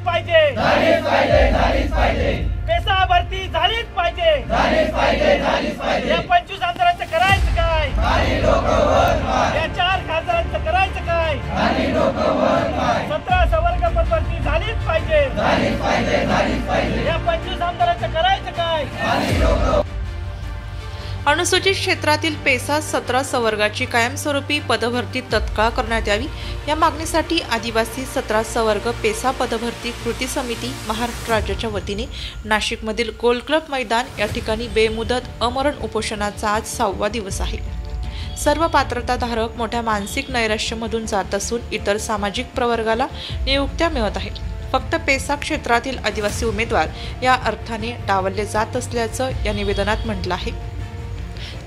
पाहिजे, पेसा भरती झालीच पाहिजे। या 25 आमदारांचं करायचं काय, या 4 खासदारांचं करायचं काय, 17 संवर्ग भरती झालीच पाहिजे, या 25 आमदारांचं करायचं काय। अनुसूचित क्षेत्रातील पेसा 17 संवर्गाची कायमस्वरूपी पदभरती तत्काळ करण्यात यावी या मागणीसाठी आदिवासी 17 संवर्ग पेसा पदभरती कृती समिती महाराष्ट्र राज्याच्या वतीने नाशिकमधील गोल क्लब मैदान या ठिकाणी बेमुदत अमरण उपोषणाचा आज 6वा दिवस आहे। सर्व पात्रताधारक मोठ्या मानसिक नैराश्यामधून जात असून इतर सामाजिक प्रवर्गाला नियुक्त्या मिळत आहेत। फक्त पेसा क्षेत्रातील आदिवासी उमेदवार या अर्थाने डावलले जात असल्याचं या निवेदनात म्हटलं आहे।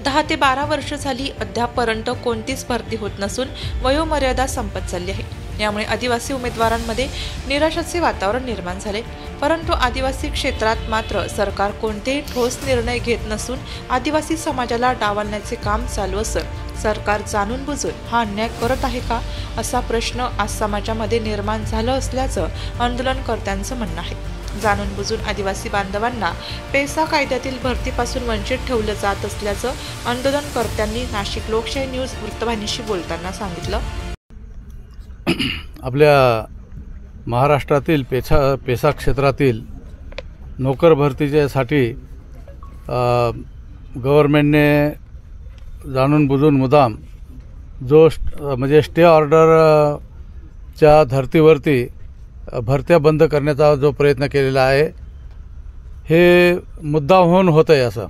10 ते 12 वर्ष झाली अद्यापर्यंत कोणतीच भरती होत नसून वयोमर्यादा संपत चालली आहे। यामुळे आदिवासी उमेदवारांमध्ये निराशेचे वातावरण निर्माण झाले। परंतु आदिवासी क्षेत्रात मात्र सरकार कोणतेही ठोस निर्णय घेत नसून आदिवासी समाजाला डावलण्याचे काम चालू असून सरकार जाणून बुजून हा अन्याय करत आहे का असा प्रश्न आज समाजामध्ये निर्माण झाला असल्याचं आंदोलनकर्त्यांचं म्हणणं आहे। जाणून बुजून आदिवासी बांधवांना पेसा कायद्यातील भरतीपासून वंचित ठेवलं जात असल्याचं आंदोलनकर्त्यांनी नाशिक लोकशाही न्यूज वृत्तवाहिनीशी बोलताना सांगितलं। आपल्या महाराष्ट्रातील पेसा क्षेत्रातील नोकर भरतीसाठी गव्हर्नमेंटने जाणून बुजून मुद्दाम जो म्हणजे स्टे ऑर्डरच्या धर्तीवरती भरत्या बंद करण्याचा जो प्रयत्न केलेला आहे हे मुद्दामहून होत आहे असं,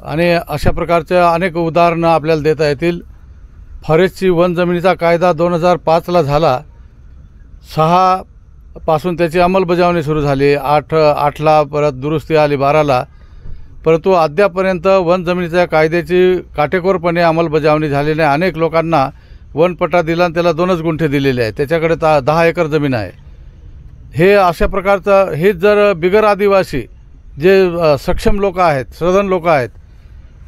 आणि अशा प्रकारच्या अनेक उदाहरणं आपल्याला देता येतील। फॉरेस्टची वन जमिनीचा कायदा 2005ला झाला, 6 पासून त्याची अंमलबजावणी सुरू झाली, 8ला परत दुरुस्ती आली 12ला, परंतु अद्यापर्यंत वन जमिनीच्या कायद्याची काटेकोरपणे अंमलबजावणी झाली नाही। अनेक लोकांना वनपट्टा दिला आणि त्याला 2च गुंठे दिलेले आहेत, त्याच्याकडे 10 एकर जमीन आहे। हे अशा प्रकारचं हे जर बिगर आदिवासी जे सक्षम लोक आहेत, सधन लोक आहेत,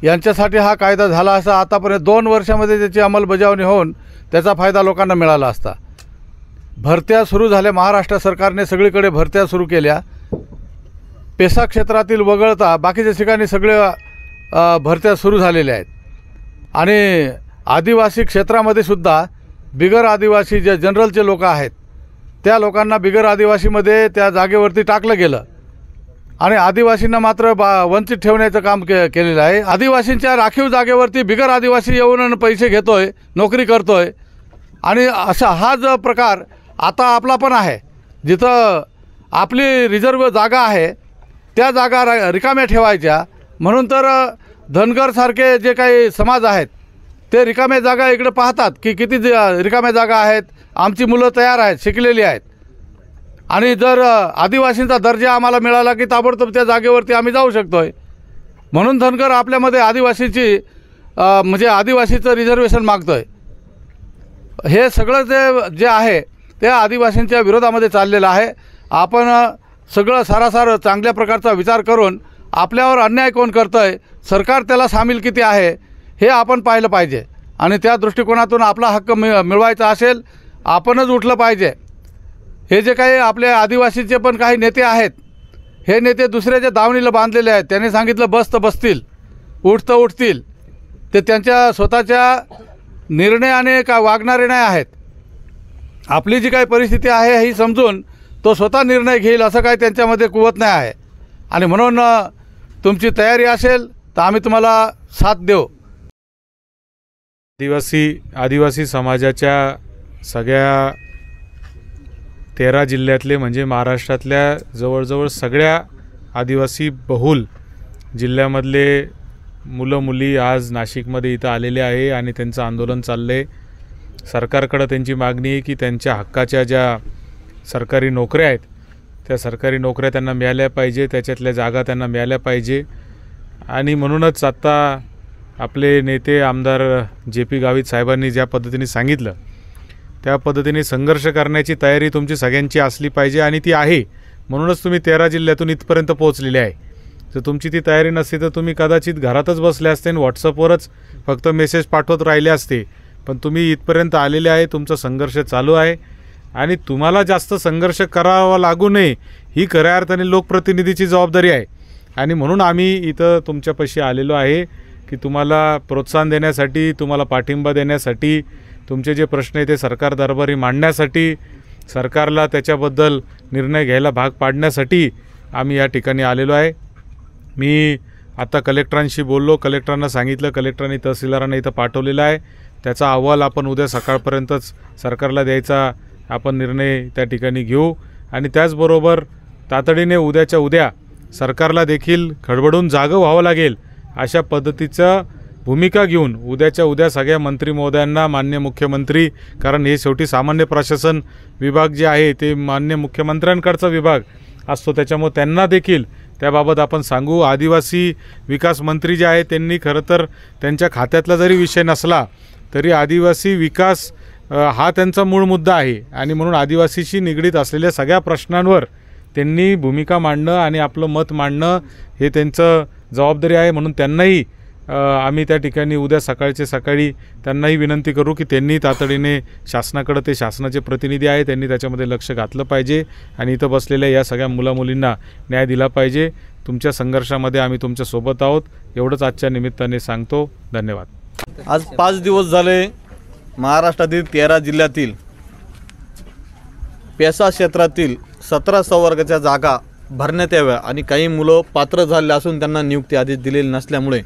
यांच्यासाठी हा कायदा झाला असा आतापर्यंत 2 वर्षामध्ये त्याची अंमलबजावणी होऊन त्याचा फायदा लोकांना मिळाला असता। भरत्या सुरू झाल्या, महाराष्ट्र सरकारने सगळीकडे भरत्या सुरू केल्या, पेसा क्षेत्रातील वगळता बाकीच्या ठिकाणी सगळे भरत्या सुरू झालेल्या आहेत। आणि आदिवासी क्षेत्रामध्ये सुद्धा बिगर आदिवासी जे जनरलचे लोक आहेत त्या लोकांना बिगर आदिवासीमध्ये त्या जागेवरती टाकलं गेलं आणि आदिवासींना मात्र वंचित ठेवण्याचं काम केलेलं आहे। आदिवासींच्या राखीव जागेवरती बिगर आदिवासी येऊन पैसे घेतोय, नोकरी करतोय, आणि असा हा जो प्रकार आता आपला पण आहे। जिथं आपली रिझर्व जागा आहे त्या जागा रिकाम्या ठेवायच्या म्हणून तर धनगरसारखे जे काही समाज आहेत ते रिकाम्या जागा इकडे पाहतात की किती रिकाम्या जागा आहेत, आमची मुलं तयार आहेत, शिकलेली आहेत, आणि जर आदिवासींचा दर्जा आम्हाला मिळाला की ताबडतोब त्या जागेवरती आम्ही जाऊ शकतोय। म्हणून धनगर आपल्यामध्ये आदिवासीची म्हणजे आदिवासीचं रिझर्वेशन मागतोय। हे सगळं जे आहे ते आदिवासींच्या विरोधामध्ये चाललेलं आहे। आपण सगळं सारासार चांगल्या प्रकारचा विचार करून आपल्यावर अन्याय कोण करतंय, सरकार त्याला सामील किती आहे हे आपण पाहिलं पाहिजे, आणि त्या दृष्टिकोनातून आपला हक्क मिळवायचा असेल आपणच उठलं पाहिजे। हे जे काही आपल्या आदिवासीचे पण काही नेते आहेत, हे नेते दुसऱ्याच्या दावणीला बांधलेले आहेत। त्यांनी सांगितलं बस तर बसतील, उठ तर उठतील, ते त्यांच्या स्वतःच्या निर्णयाने का वागणारे नाही आहेत। आपली जी काही परिस्थिती आहे ही समजून तो स्वतः निर्णय घेईल असं काही त्यांच्यामध्ये कुवत नाही आहे, आणि म्हणून तुमची तयारी असेल तर आम्ही तुम्हाला साथ देऊ। आदिवासी समाजाच्या सगळ्या 13 जिल्ह्यातले म्हणजे महाराष्ट्रातल्या जवळजवळ सगळ्या आदिवासी बहुल जिल्ह्यामधले मुलं मुली आज नाशिकमध्ये इथं आलेले आहे आणि त्यांचं आंदोलन चाललं आहे। सरकारकडे त्यांची मागणी आहे की त्यांच्या हक्काच्या ज्या सरकारी नोकऱ्या आहेत त्या सरकारी नोकऱ्या त्यांना मिळाल्या पाहिजे, त्याच्यातल्या जागा त्यांना मिळाल्या पाहिजे, आणि म्हणूनच आता आपले नेते आमदार JP गावित साहेबांनी ज्या पद्धतीने सांगितलं त्या पद्धतीने संघर्ष करण्याची तयारी तुमची सगळ्यांची असली पाहिजे, आणि ती आहे। म्हणूनच तुम्ही 13 जिल्ह्यातून इथपर्यंत पोहोचलेले आहे। जर तुमची ती तयारी नसती तर तुम्ही कदाचित घरातच बसले असते आणि व्हॉट्सअपवरच फक्त मेसेज पाठवत राहिले असते, पण तुम्ही इथपर्यंत आलेले आहे, तुमचा संघर्ष चालू आहे, आणि तुम्हाला जास्त संघर्ष करावा लागू नये ही खऱ्या अर्थाने लोकप्रतिनिधीची जबाबदारी आहे. आणि म्हणून आम्ही इथं तुमच्यापाशी आलेलो आहे की तुम्हाला प्रोत्साहन देण्यासाठी, तुम्हाला पाठिंबा देण्यासाठी, तुमचे जे प्रश्न आहे ते सरकार दरबारी मांडण्यासाठी, सरकारला त्याच्याबद्दल निर्णय घ्यायला भाग पाडण्यासाठी आम्ही या ठिकाणी आलेलो आहे. मी आता कलेक्टरांशी बोललो, कलेक्टरांना सांगितलं, कलेक्टरांनी तहसीलदारांना इथं पाठवलेला आहे. त्याचा अहवाल आपण उद्या सकाळपर्यंतच सरकारला द्यायचा आपण निर्णय त्या ठिकाणी घेऊ. आणि त्याचबरोबर तातडीने उद्याच्या उद्या सरकारला देखील खडबडून जागं व्हावं लागेल अशा पद्धतीचं भूमिका घेऊन उद्याच्या उद्या सगळ्या मंत्री महोदयांना, माननीय मुख्यमंत्री, कारण हे शेवटी सामान्य प्रशासन विभाग जे आहे ते माननीय मुख्यमंत्र्यांकडचा विभाग असतो, त्याच्यामुळे त्यांना देखील त्याबाबत आपण सांगू. आदिवासी विकास मंत्री जे आहे त्यांनी खरं तर त्यांच्या खात्यातला जरी विषय नसला तरी आदिवासी विकास हा त्यांचा मूळ मुद्दा आहे आणि म्हणून आदिवासीशी निगडीत असलेल्या सगळ्या प्रश्नांवर त्यांनी भूमिका मांडणं आणि आपलं मत मांडणं हे त्यांचं जबाबदारी आहे. म्हणून त्यांनाही आम्ही त्या ठिकाणी उद्या सकाळी त्यांनाही विनंती करू की त्यांनी तातडीने शासनाकडे, ते शासनाचे प्रतिनिधी आहे, त्यांनी त्याच्यामध्ये लक्ष घातलं पाहिजे आणि इथं बसलेल्या या सगळ्या मुलामुलींना न्याय दिला पाहिजे. तुमच्या संघर्षामध्ये आम्ही तुमच्यासोबत आहोत एवढंच आजच्या निमित्ताने सांगतो. धन्यवाद. आज 5 दिवस झाले महाराष्ट्रातील 13 जिल्ह्यातील पेसा क्षेत्रातील 17 संवर्गाच्या जागा भरण्यात याव्या आणि काही मुलं पात्र झाले असून त्यांना नियुक्ती आदेश दिलेले नसल्यामुळे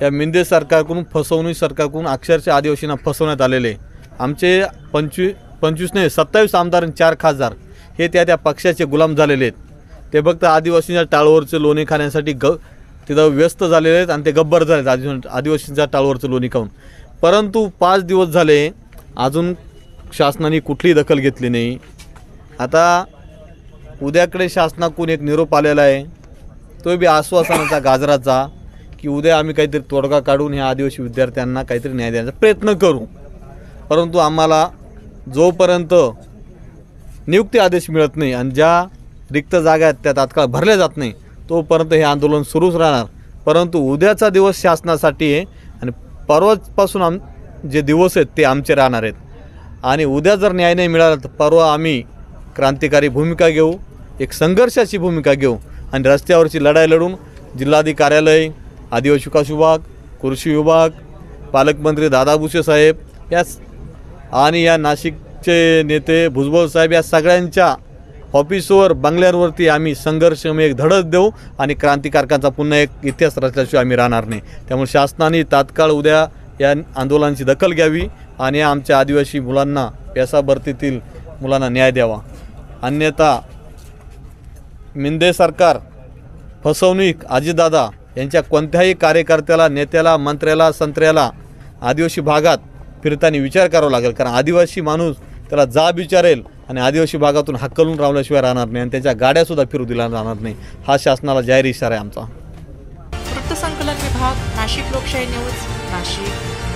या मिंदे सरकारकडून, फसवणूक सरकारकडून अक्षरशः आदिवासींना फसवण्यात आलेले. आमचे 27 आमदार आणि 4 खासदार हे त्या पक्षाचे गुलाम झालेले आहेत. ते फक्त आदिवासींच्या टाळवरचे लोणी खाण्यासाठी तिथं व्यस्त झालेले आहेत आणि ते गब्बर झाले आहेत आदिवासींच्या टाळवरचं लोणी खाऊन. परंतु 5 दिवस झाले अजून शासनाने कुठलीही दखल घेतली नाही. आता उद्याकडे शासनाकडून एक निरोप आलेला आहे, तो बी आश्वासनाचा, गाजराचा, की उद्या आम्ही काहीतरी तोडगा काढून ह्या आदिवासी विद्यार्थ्यांना काहीतरी न्याय देण्याचा प्रयत्न करू. परंतु आम्हाला जोपर्यंत नियुक्ती आदेश मिळत नाही आणि ज्या रिक्त जागा आहेत त्या तात्काळ भरल्या जात नाही तोपर्यंत हे आंदोलन सुरूच राहणार. परंतु उद्याचा दिवस शासनासाठी आहे आणि परवापासून जे दिवस आहेत ते आमचे राहणार आहेत. आणि उद्या जर न्याय नाही मिळाला तर परवा आम्ही क्रांतिकारी भूमिका घेऊ, एक संघर्षाची भूमिका घेऊ आणि रस्त्यावरची लढाई लढून जिल्हाधिकारी कार्यालय, आदिवासी विकास विभाग, कृषी विभाग, पालकमंत्री दादा भुसे साहेब आणि या नाशिकचे नेते भुजबळ साहेब या सगळ्यांच्या ऑफिसवर, बंगल्यांवरती आम्ही संघर्षमय एक धडक देऊ आणि क्रांतिकारकांचा पुन्हा एक इतिहास रचल्याशिवाय आम्ही राहणार नाही. त्यामुळे शासनाने तात्काळ उद्या या आंदोलनाची दखल घ्यावी आणि आमच्या आदिवासी मुलांना, पेसा भरतीतील मुलांना न्याय द्यावा. अन्यथा मिंदे सरकार, फसवणूक, अजितदादा यांच्या कोणत्याही कार्यकर्त्याला, नेत्याला, मंत्र्याला, संत्र्याला आदिवासी भागात फिरताना विचार करावा लागेल. कारण आदिवासी माणूस त्याला जाब विचारेल आणि आदिवासी भागातून हक्कलून रावल्याशिवाय राहणार नाही आणि त्याच्या गाड्यासुद्धा फिरू दिल्या राहणार नाही. हा शासनाला जाहीर इशारा आहे आमचा. वृत्तसंकलन विभाग, नाशिक लोकशाही न्यूज, नाशिक.